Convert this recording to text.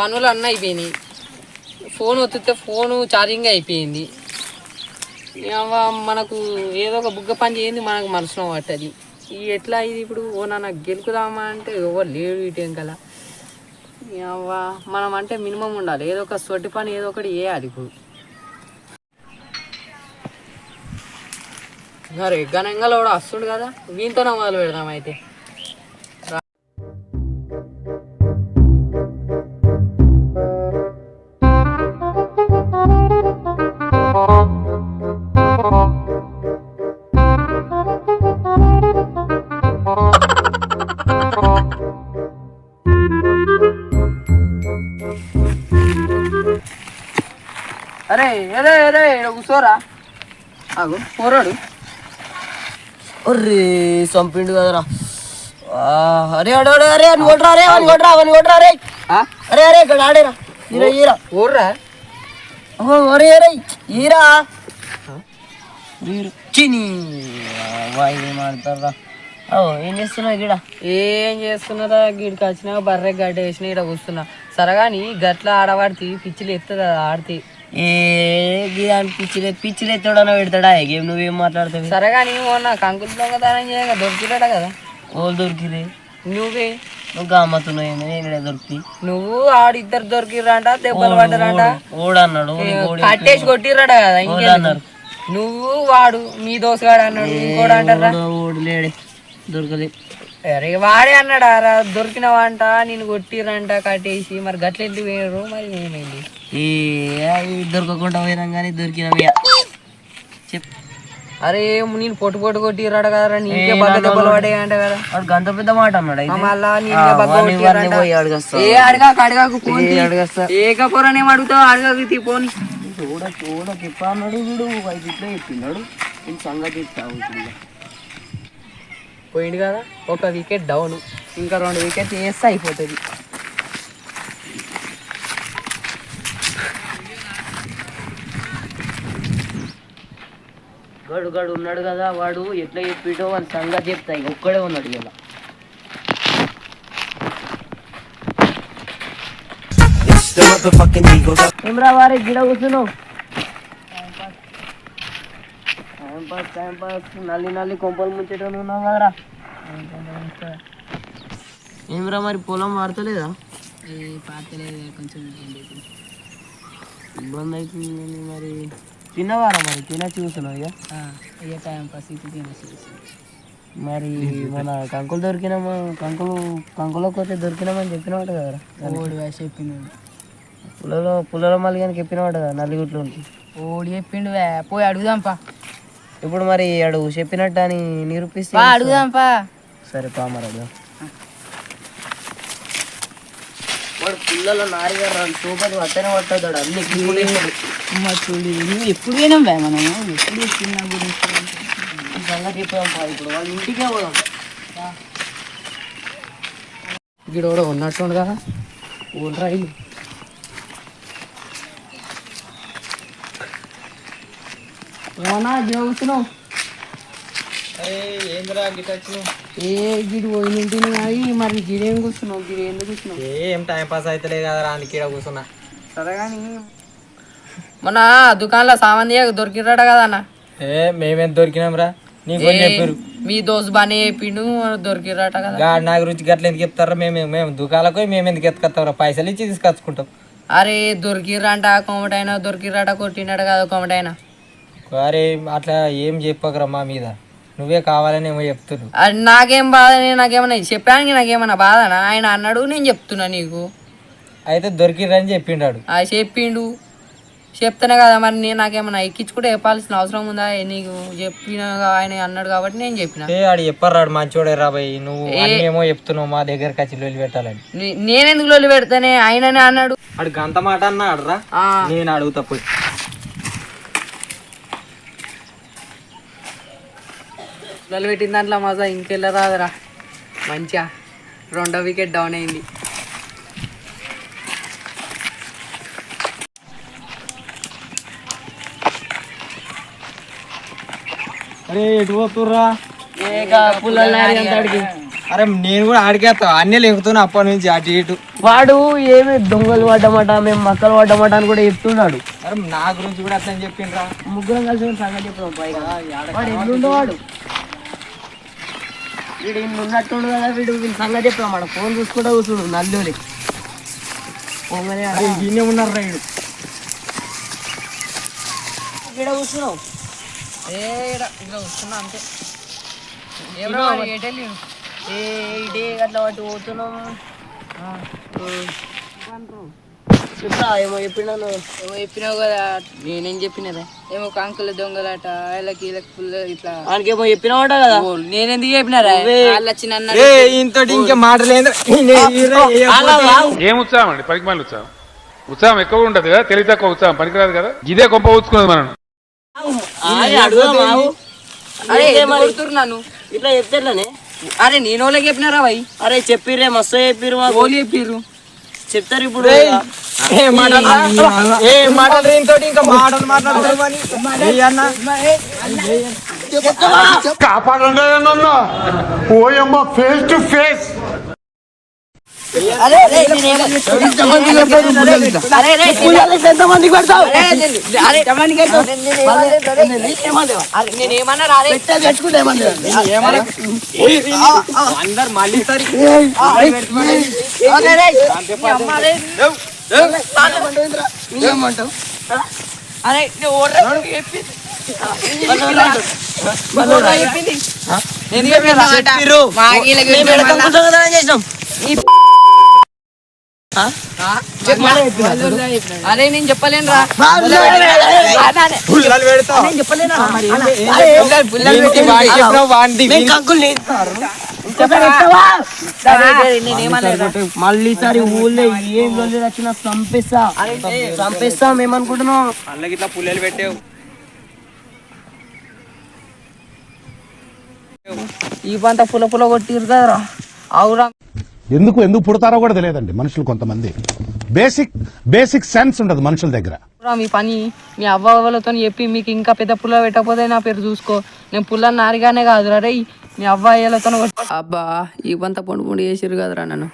పనులు అన్నీ అయిపోయినాయి. ఫోన్ ఒత్తితే ఫోను ఛార్జింగ్ అయిపోయింది. మనకు ఏదో ఒక బుగ్గ పని చేయింది, మనకు మనసులో పట్టది. ఎట్లా ఇది ఇప్పుడు నాకు గెలుకుదామా అంటే ఎవరు లేడు ఇటేం కదా. మనం అంటే మినిమం ఉండాలి, ఏదో ఒక సొట్టి పని ఏదో ఒకటి చేయాలి. ఇప్పుడు సరే ఘనంగా కూడా వస్తుండు కదా, వీనితోనే మొదలు పెడదాం అయితే. అరే అరే అరే కూర్చోరా, ఆగు పోరాడు. ఒర్రే చంపిండు కదరా. అరే అడే అరే అని కొట్రా, అరే అని కొట్రా, అని కొట్రా. అరే అరే అరే ఇక్కడ ఆడేరా, ఈరా ఈరా ఊర్రా. అరే అరే ఈరా చిని మాడతారా. ఏం చేస్తున్నావు ఇక్కడ? ఏం చేస్తున్నారా, గిడికి వచ్చినా బర్రె గడ్డ వేసిన ఇక్కడ కూర్చున్నా. సరగాని గట్ల ఆడవాడికి పిచ్చిలు ఎత్తుంది ఆడితే. పిచ్చిలు ఎత్తాడన్నా పెడతాడా గేమ్? నువ్వేం మాట్లాడతావు? సరగాని మొన్న కంకులు దొంగతనం చేయగా దొరికిరాడా కదా. ఓళ్ళు దొరికిరే? నువ్వే. నువ్వు గమ్మతున్నావు, నేను దొరికి. నువ్వు ఆడిద్దరు దొరికిరంట, దెబ్బలు పడ్డారంట. ఓడన్నాడు, కట్టేసి కొట్టిర్రాడ కదా. ఇంకేన్నారు నువ్వు వాడు మీ దోసగాడు అన్నాడు, ఇంకోడు అంటారా. ఓడు లేడే, దొరకలే. అరే వాడే అన్నాడా రా, దొరికినవంట, నేను కొట్టిరంట కట్టేసి. మరి గట్ల ఎందుకు వేయరు, మరి ఏమైంది? దొరకకుండా పోయినా కానీ దొరికినవి చెప్పు. అరే నేను పొట్టు పొట్టు కొట్టిరాడు కదా, నీకే బగ్గ దెబ్బలు పడే అంట కదా. వాడు గంత పెద్ద మాట అన్నాడు. మళ్ళా అడగాకు అడగాకు ఏకపోరానేం అడుగుతావు, అడగాకు తీపోని చూడకి అన్నాడు వీడు. ఐదు ఇట్లా చెప్పినాడు, నేను సంగతి పోయింది కదా. ఒక వికెట్ డౌన్, ఇంకా 2 వికెట్ వేస్తే అయిపోతుంది. గడు గడు ఉన్నాడు కదా, వాడు ఎట్లా చెప్పిటో వాని సంగతి చెప్తాయి. ఒక్కడే ఉన్నాడు ఇలా. ఏమరా వారి గిడ కూర్చున్నావు? టైం పాస్ నల్లి నల్లి కొంపలు ముంచేటోళ్ళు ఉన్నావు కదరా. ఏమరా మరి పొలం వాడతలేదా? పాడతలేదు, కొంచెం ఇబ్బంది అవుతుంది. మరి తిన్నవారా? మరి తినచ్చి కూర్చున్నావు ఇక టైం పాస్ ఇది తినేసి. మరి మన కంకులు దొరికినామా, కంకులోకి పోతే దొరికినామని చెప్పినవాడు కదరా. చెప్పిండు పుల్లలో మళ్ళీ కానీ చెప్పినవాడు కదా, నల్లిగుట్లు ఉంటుంది. ఓడి చెప్పిండు, పోయి అడుగుదాంపా. ఇప్పుడు మరి అడుగు చెప్పినట్టు అని నిరూపిస్తే అడుగుదాంపా. సరే పా మరి అడుగు. వాడు పుల్లలో నారిగారు సూపర్ అట్టనే పట్టాడు అన్ని చూడు. ఎప్పుడు పోయినాం మనం, ఎప్పుడు చిన్న గురించి సంగతి చెప్పాం పా. ఇప్పుడు వాళ్ళ ఇంటికే పోదాం. ఇక్కడ కూడా ఉన్నట్టుండు కదా, ఊళ్ళరా ఇల్లు. కూర్చున్నావు? ఏంద్రా గిట్ వచ్చినావు? గిడి పోయినంటిని అవి. మరి గిడేం కూర్చున్నావు? గిడి ఎందుకు కూర్చున్నావు? ఏం టైం పాస్ అయితే కదా, అందుకే కూర్చున్నా. సరే కానీ మొన్న దుకాణంలో సామాన్ దొరికిరాడా కదా అన్న. మేమేం దొరికినాం రా, నీకు చెప్పారు. మీ దోస్తు బానే చెప్పిండు, దొరికిరాట కదా. నా గురించి గట్ల ఎందుకు చెప్తారా? మేము దుకాణాలకు మేము ఎందుకు ఎత్తుకొస్తాం? పైసలు ఇచ్చి తీసుకొచ్చుకుంటాం. అరే దొరికిరంట కొమటైనా, దొరికిరాట కొట్టినాడు కదా కొమటైనా. అరే అట్లా ఏం చెప్పకరా మా మీద, నువ్వే కావాలని ఏమో చెప్తున్నావు. అది నాకేం బాధ, నాకేమన్నా చెప్పడానికి నాకేమన్నా బాధనా? ఆయన అన్నాడు, నేను చెప్తున్నా నీకు. అయితే దొరికిరని చెప్పిండాడు. అది చెప్పిండు, చెప్తానే కదా. మరి నేను నాకేమన్నా ఎక్కించుకుంటే చెప్పాల్సిన అవసరం ఉందా? నీకు చెప్పిన ఆయన అన్నాడు కాబట్టి నేను చెప్పిన. ఆడు చెప్పరాడు మంచోడే రాబాయి, నువ్వు ఏమో చెప్తున్నావు మా దగ్గరకు వచ్చి లొల్లి పెట్టాలని. నేనెందుకు లొల్లి పెడతానే, ఆయననే అన్నాడు. ఆడు గంత మాట అన్నాడు రా, నేను అడుగుతా పోయి. లొల్లి పెట్టిన దాంట్లో మజా ఇంకెళ్ళ రాదురా. మంచిగా 2వ వికెట్ డౌన్ అయింది. అరే ఎటు పోతుర్రా? పుల్లలు అరే నేను కూడా ఆడికేస్తా, అన్నీ లేకుతున్నా అప్పటి నుంచి అటు ఇటు. వాడు ఏమి దొంగలు పడ్డమాట మేము మక్కలు పడ్డమాట అని కూడా చెప్తున్నాడు. అరే నా గురించి కూడా అట్లా చెప్పిండ్రా. ముగ్గురం కలిసి సంగతి చెప్తాం పైగా. వాడు ఎల్లుండేవాడు వీడు ఇల్లు ఉన్నట్టుండు కదా. వీడి సంగతి చెప్తాం. మన ఫోన్ చూసుకుంటా కూర్చుడు నల్లుని ఈయనే ఉన్నారు రైడు. ఇక్కడ కూర్చున్నావు ఇలా వస్తున్నా అంతే. ఇదే అట్లా వాటి పోతున్నాం. చెప్తా ఏమో చెప్పినాను. ఏమో చెప్పినావు కదా. నేనేం చెప్పినదా? ఏమో కాంకుల దొంగలట వీళ్ళకి వీళ్ళకి ఫుల్ ఇట్లా ఆయనకేమో చెప్పినావాట కదా. నేనెందుకు చెప్పినారా? వాళ్ళు వచ్చి నన్ను ఇంతటి ఇంకా మాటలేదు. ఏం ఉత్సాహం అండి, పనికి మళ్ళీ ఉత్సాహం. ఉత్సాహం ఎక్కువ ఉంటది కదా, తెలివి తక్కువ ఉత్సాహం పనికిరాదు కదా. ఇదే గొప్ప ఊచుకున్నది మనం. నన్ను ఇట్లా చెప్తేనే. అరే నేను వాళ్ళకి చెప్పినారా భయ్? అరే చెప్పిర్రే మస్తు చెప్పిర్రు. ఓళ్ళు చెప్పిర్రు చెప్తారు ఇప్పుడు. మాటలు ఇంతటి ఇంకా మాటలు మాట్లాడుతామని కాపాడండి ఓయమ్మ ఫేస్ టు ఫేస్. ఎంతమందికి పెడతావు? నేనేమన్నా అందరు మళ్ళీ అరే నేను చెప్పలేను రా. మళ్ళీ సారి ఊళ్ళో ఏం రోజు వచ్చినా చంపేస్తా మేమనుకుంటున్నాం. అల్లకి ఇట్లా పుల్లలు పెట్టావు. ఈ పంట పుల పుల కొట్టిరు కదరా. అవురా ఎందుకు పుడతారో కూడా తెలియదండి మనుషులు. కొంతమంది బేసిక్ సెన్స్ ఉండదు మనుషుల దగ్గర. మీ పని మీ అవ్వలతో చెప్పి మీకు ఇంకా పెద్ద పుల్ల పెట్టకపోతే నా పేరు చూసుకో. నేను పుల్ల నారిగానే కాదురా రే. మీ అవ్వాయిలతో అబ్బా ఈ పంత పొండు పొండు చేసిరు కదరా నన్ను.